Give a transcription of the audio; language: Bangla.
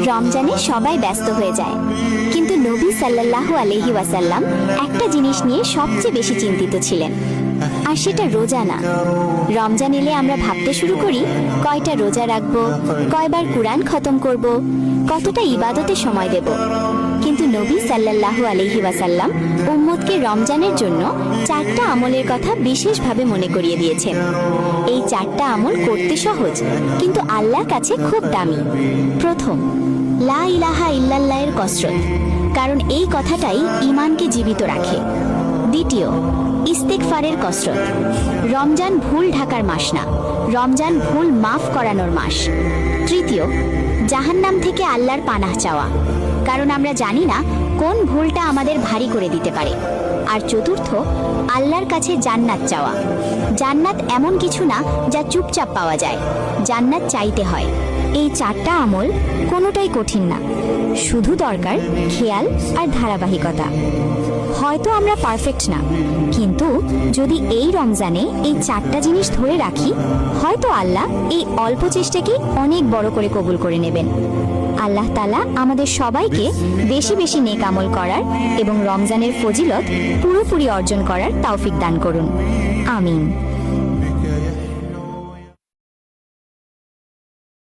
রমজানে সবাই ব্যস্ত হয়ে যায়, কিন্তু নবী সাল্লাল্লাহু আলাইহি ওয়াসাল্লাম একটা জিনিস নিয়ে সবচেয়ে বেশি চিন্তিত ছিলেন, আর সেটা রোজা না। রমজান এলে আমরা ভাবতে শুরু করি কয়টা রোজা রাখবো, কয়বার কুরআন খতম করব, কতটা ইবাদতে সময় দেব। কিন্তু নবী সাল্লাল্লাহু আলাইহি ওয়াসাল্লাম উম্মতকে রমজানের জন্য 4টা আমলের কথা বিশেষভাবে মনে করিয়ে দিয়েছেন। এই 4টা আমল করতে সহজ, কিন্তু আল্লাহর কাছে খুব দামি। প্রথম, লা ইলাহা ইল্লাল্লাহের কসরত, কারণ এই কথাটাই ঈমানকে জীবিত রাখে। দ্বিতীয়, ইস্তেগফারের কসরত। রমজান ভুল ঢাকার মাস না, রমজান ভুল মাফ করানোর মাস। তৃতীয়, জাহান্নাম থেকে আল্লাহর পানাহ চাওয়া, কারণ আমরা জানি না কোন ভুলটা আমাদের ভারী করে দিতে পারে। আর চতুর্থ, আল্লাহর কাছে জান্নাত চাওয়া। জান্নাত এমন কিছু না যা চুপচাপ পাওয়া যায়, জান্নাত চাইতে হয়। এই 4টা আমল কোনোটাই কঠিন না, শুধু দরকার খেয়াল আর ধারাবাহিকতা। হয়তো আমরা পারফেক্ট না, কিন্তু যদি এই রমজানে এই 4টা জিনিস ধরে রাখি, হয়তো আল্লাহ এই অল্প চেষ্টাকে অনেক বড় করে কবুল করে নেবেন। আল্লাহ তাআলা আমাদের সবাইকে বেশি বেশি নেক আমল করার এবং রমজানের ফজিলত পুরোপুরি অর্জন করার তৌফিক দান করুন। আমিন।